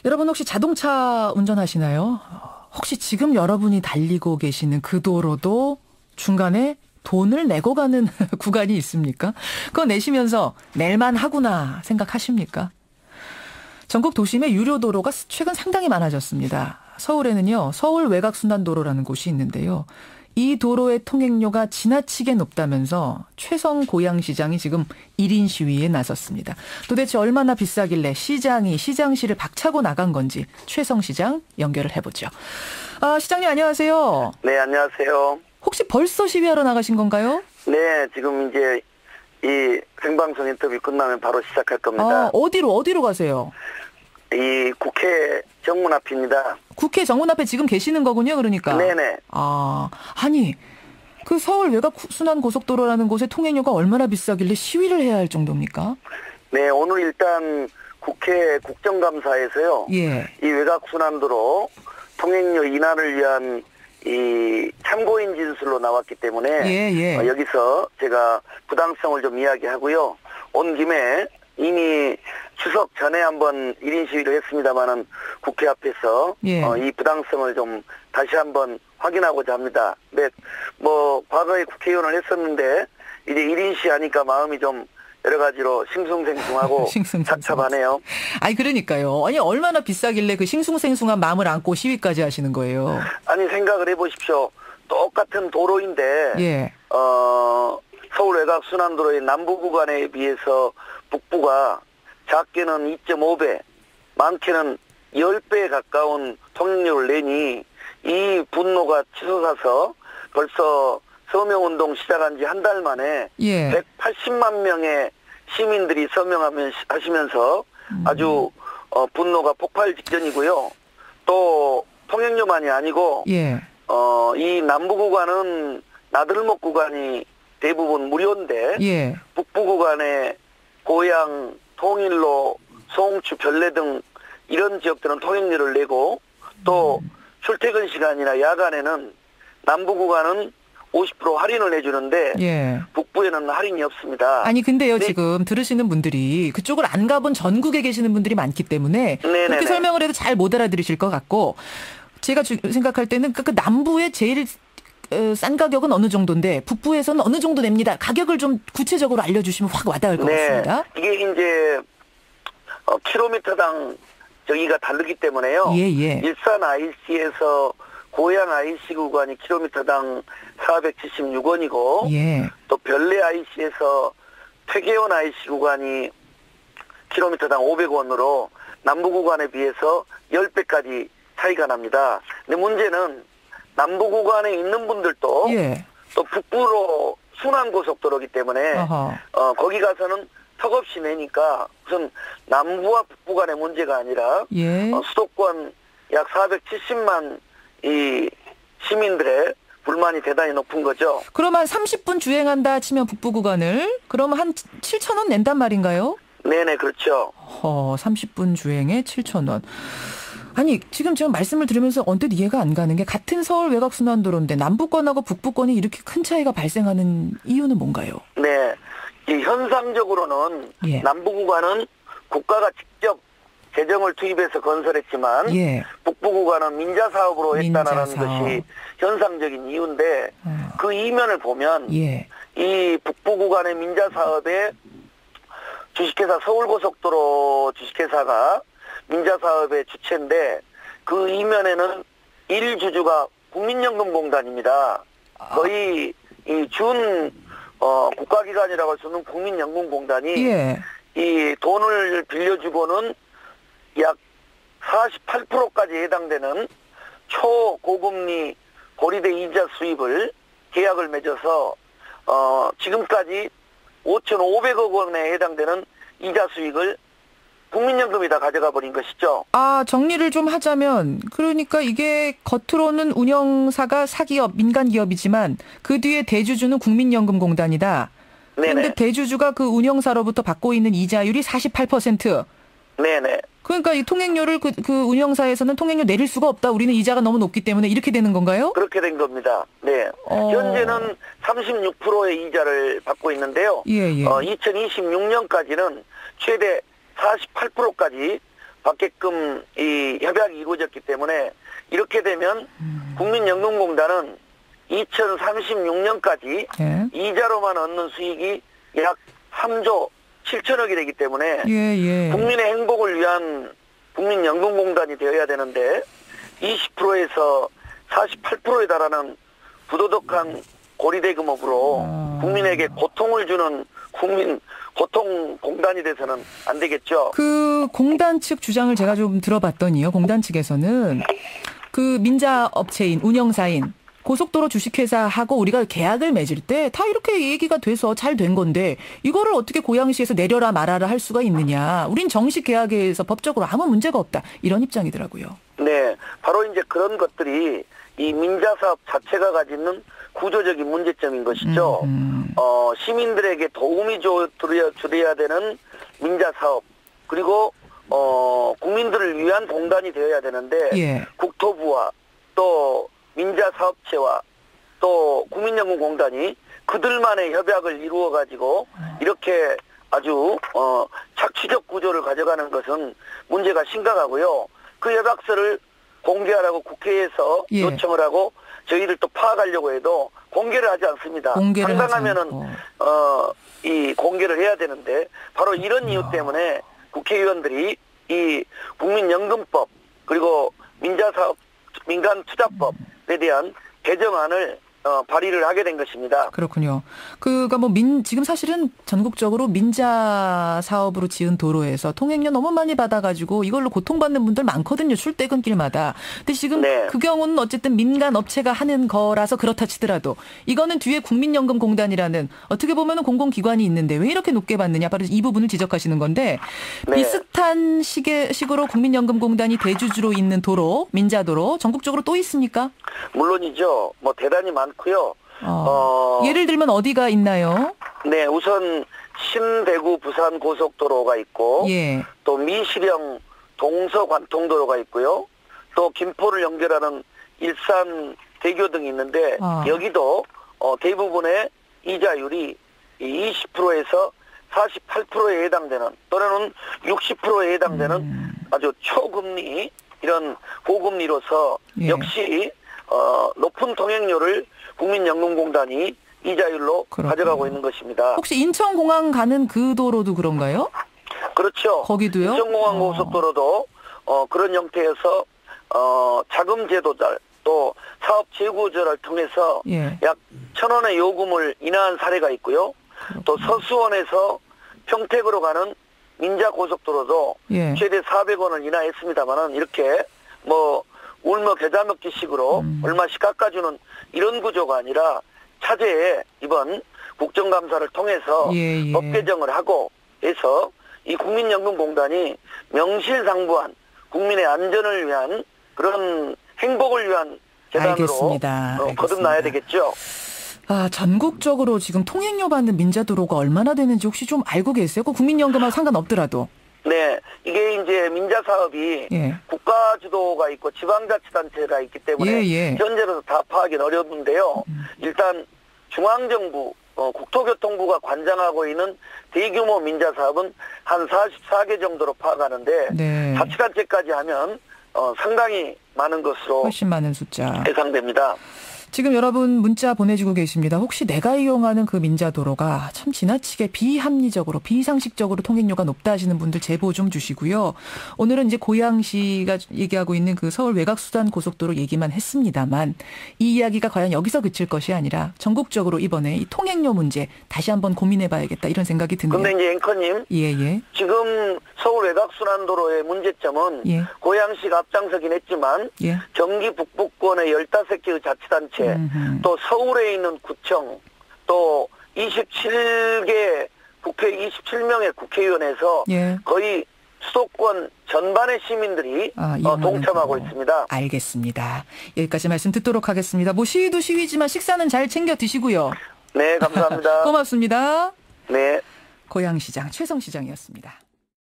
여러분 혹시 자동차 운전하시나요? 혹시 지금 여러분이 달리고 계시는 그 도로도 중간에 돈을 내고 가는 구간이 있습니까? 그거 내시면서 낼만 하구나 생각하십니까? 전국 도심의 유료 도로가 최근 상당히 많아졌습니다. 서울에는요, 서울 외곽순환도로라는 곳이 있는데요. 이 도로의 통행료가 지나치게 높다면서 최성 고양시장이 지금 1인 시위에 나섰습니다. 도대체 얼마나 비싸길래 시장이 시장실을 박차고 나간 건지 최성 시장 연결을 해보죠. 시장님 안녕하세요. 네, 안녕하세요. 혹시 벌써 시위하러 나가신 건가요? 네, 지금 이제 이 생방송 인터뷰 끝나면 바로 시작할 겁니다. 어디로 가세요? 이 국회 정문 앞입니다. 국회 정문 앞에 지금 계시는 거군요, 그러니까. 네네. 아니, 그 서울 외곽순환고속도로라는 곳의 통행료가 얼마나 비싸길래 시위를 해야 할 정도입니까? 네, 오늘 일단 국회 국정감사에서요. 예. 이 외곽순환도로 통행료 인하를 위한 이 참고인 진술로 나왔기 때문에 여기서 제가 부당성을 좀 이야기하고요. 온 김에 이미 추석 전에 한번 1인 시위를 했습니다마는 국회 앞에서 이 부당성을 좀 다시 한번 확인하고자 합니다. 네, 과거에 국회의원을 했었는데 이제 1인 시위 하니까 마음이 좀 여러 가지로 싱숭생숭하고 착잡하네요. 아니 그러니까요. 아니 얼마나 비싸길래 그 싱숭생숭한 마음을 안고 시위까지 하시는 거예요. 아니 생각을 해보십시오. 똑같은 도로인데 서울 외곽순환도로의 남부 구간에 비해서 북부가 작게는 2.5배, 많게는 10배에 가까운 통행료를 내니 이 분노가 치솟아서 벌써 서명운동 시작한 지 한 달 만에 180만 명의 시민들이 서명하시면서 아주 분노가 폭발 직전이고요. 또 통행료만이 아니고 이 남부 구간은 나들목 구간이 대부분 무료인데 북부 구간에 고양, 통일로, 송추, 별내 등 이런 지역들은 통행료를 내고 또 출퇴근 시간이나 야간에는 남부 구간은 50% 할인을 해주는데 북부에는 할인이 없습니다. 아니 근데요 지금 들으시는 분들이 그쪽을 안 가본 전국에 계시는 분들이 많기 때문에 그렇게 설명을 해도 잘 못 알아들으실 것 같고 제가 생각할 때는 그 남부의 제일 싼 가격은 어느 정도인데 북부에서는 어느 정도 냅니다. 가격을 좀 구체적으로 알려주시면 확 와닿을 것 같습니다. 이게 이제 킬로미터당 저기가 다르기 때문에요. 일산 IC에서 고양 IC 구간이 킬로미터당 476원이고 또 별내 IC에서 퇴계원 IC 구간이 킬로미터당 500원으로 남부 구간에 비해서 10배까지 차이가 납니다. 근데 문제는 남부 구간에 있는 분들도 또 북부로 순환고속도로이기 때문에 거기 가서는 턱없이 내니까 우선 남부와 북부 간의 문제가 아니라 수도권 약 470만 이 시민들의 불만이 대단히 높은 거죠. 그럼 한 30분 주행한다 치면 북부 구간을 그러면 한 7,000원 낸단 말인가요? 네네 그렇죠. 30분 주행에 7,000원. 아니 지금 제가 말씀을 들으면서 언뜻 이해가 안 가는 게 같은 서울 외곽순환도로인데 남부권하고 북부권이 이렇게 큰 차이가 발생하는 이유는 뭔가요? 네, 이 현상적으로는 남부 구간은 국가가 직접 재정을 투입해서 건설했지만 북부 구간은 민자 사업으로 했다는 것이 현상적인 이유인데 그 이면을 보면 이 북부 구간의 민자 사업에 주식회사 서울고속도로 주식회사가 민자 사업의 주체인데 그 이면에는 일주주가 국민연금공단입니다. 거의 이 국가기관이라고 할 수 있는 국민연금공단이 이 돈을 빌려주고는 약 48%까지 해당되는 초고금리 고리대 이자 수입을 계약을 맺어서 지금까지 5,500억 원에 해당되는 이자 수익을 국민연금이 다 가져가 버린 것이죠. 정리를 좀 하자면 그러니까 이게 겉으로는 운영사가 사기업, 민간기업이지만 그 뒤에 대주주는 국민연금공단이다. 그런데 대주주가 그 운영사로부터 받고 있는 이자율이 48%. 네네. 그러니까 이 통행료를 그 운영사에서는 통행료 내릴 수가 없다. 우리는 이자가 너무 높기 때문에 이렇게 되는 건가요? 그렇게 된 겁니다. 네. 현재는 36%의 이자를 받고 있는데요. 2026년까지는 최대 48%까지 받게끔 이 협약이 이루어졌기 때문에 이렇게 되면 국민연금공단은 2036년까지 예. 이자로만 얻는 수익이 약 3조 7천억이 되기 때문에 예. 국민의 행복을 위한 국민연금공단이 되어야 되는데 20%에서 48%에 달하는 부도덕한 고리대금업으로 국민에게 고통을 주는 고통공단이 돼서는 안 되겠죠. 그 공단 측 주장을 제가 좀 들어봤더니요. 공단 측에서는 그 민자 업체인 운영사인 고속도로 주식회사하고 우리가 계약을 맺을 때 다 이렇게 얘기가 돼서 잘 된 건데 이거를 어떻게 고양시에서 내려라 말아라 할 수가 있느냐. 우린 정식 계약에 의해서 법적으로 아무 문제가 없다. 이런 입장이더라고요. 네. 바로 이제 그런 것들이 이 민자사업 자체가 가지는 구조적인 문제점인 것이죠. 시민들에게 도움이 주어야 되는 민자사업 그리고 국민들을 위한 공단이 되어야 되는데 예. 국토부와 또 민자사업체와 또 국민연금공단이 그들만의 협약을 이루어가지고 이렇게 아주 착취적 구조를 가져가는 것은 문제가 심각하고요. 그 협약서를 공개하라고 국회에서 예. 요청을 하고 저희를 또 파악하려고 해도 공개를 하지 않습니다. 상당하면은 이 공개를 해야 되는데 바로 이런 이유 때문에 국회의원들이 이 국민연금법 그리고 민간투자법에 대한 개정안을 발의를 하게 된 것입니다. 그렇군요. 그러니까 뭐 지금 사실은 전국적으로 민자 사업으로 지은 도로에서 통행료 너무 많이 받아가지고 이걸로 고통받는 분들 많거든요. 출퇴근길마다. 근데 지금 네. 그 경우는 어쨌든 민간 업체가 하는 거라서 그렇다 치더라도 이거는 뒤에 국민연금공단이라는 어떻게 보면은 공공기관이 있는데 왜 이렇게 높게 받느냐. 바로 이 부분을 지적하시는 건데 네. 비슷한 식으로 국민연금공단이 대주주로 있는 도로, 민자도로 전국적으로 또 있습니까? 물론이죠. 뭐 대단히 많고요. 예를 들면 어디가 있나요? 네, 우선 신대구 부산 고속도로가 있고 예. 또 미시령 동서관통도로가 있고요. 또 김포를 연결하는 일산 대교 등이 있는데 여기도 대부분의 이자율이 20%에서 48%에 해당되는 또는 60%에 해당되는 아주 초금리 이런 고금리로서 예. 역시 높은 통행료를 국민연금공단이 이자율로 그렇군요. 가져가고 있는 것입니다. 혹시 인천공항 가는 그 도로도 그런가요? 그렇죠. 거기도요? 인천공항 고속도로도 그런 형태에서 자금 제도달 또 사업 재구조를 통해서 예. 약 1,000원의 요금을 인하한 사례가 있고요. 또 서수원에서 평택으로 가는 민자 고속도로도 예. 최대 400원을 인하했습니다만은 이렇게 뭐 울며 겨자 먹기식으로 얼마씩 깎아주는 이런 구조가 아니라 차제에 이번 국정감사를 통해서 예. 법 개정을 하고 해서 이 국민연금공단이 명실상부한 국민의 안전을 위한 그런 행복을 위한 재단으로 거듭나야 되겠죠. 전국적으로 지금 통행료 받는 민자도로가 얼마나 되는지 혹시 좀 알고 계세요? 그 국민연금하고 상관없더라도. 네, 이게 이제 민자 사업이 예. 국가 주도가 있고 지방자치단체가 있기 때문에 현재로서 다 파악이 어려운데요. 일단 중앙정부, 국토교통부가 관장하고 있는 대규모 민자 사업은 한 44개 정도로 파악하는데 네. 자치단체까지 하면 상당히 많은 것으로 훨씬 많은 숫자 예상됩니다. 지금 여러분 문자 보내주고 계십니다. 혹시 내가 이용하는 그 민자도로가 참 지나치게 비합리적으로 비상식적으로 통행료가 높다 하시는 분들 제보 좀 주시고요. 오늘은 이제 고양시가 얘기하고 있는 그 서울 외곽수단 고속도로 얘기만 했습니다만 이 이야기가 과연 여기서 그칠 것이 아니라 전국적으로 이번에 이 통행료 문제 다시 한번 고민해봐야겠다 이런 생각이 드네요. 그런데 이제 앵커님, 예. 지금 서울 외곽순환도로의 문제점은 고양시가 앞장서긴 했지만 경기 북부권의 15개의 자치단체 또 서울에 있는 구청 또 27명의 국회의원에서 거의 수도권 전반의 시민들이 동참하고 있습니다. 알겠습니다. 여기까지 말씀 듣도록 하겠습니다. 뭐 시위도 시위지만 식사는 잘 챙겨 드시고요. 네, 감사합니다. 고맙습니다. 네. 고양시장 최성시장이었습니다.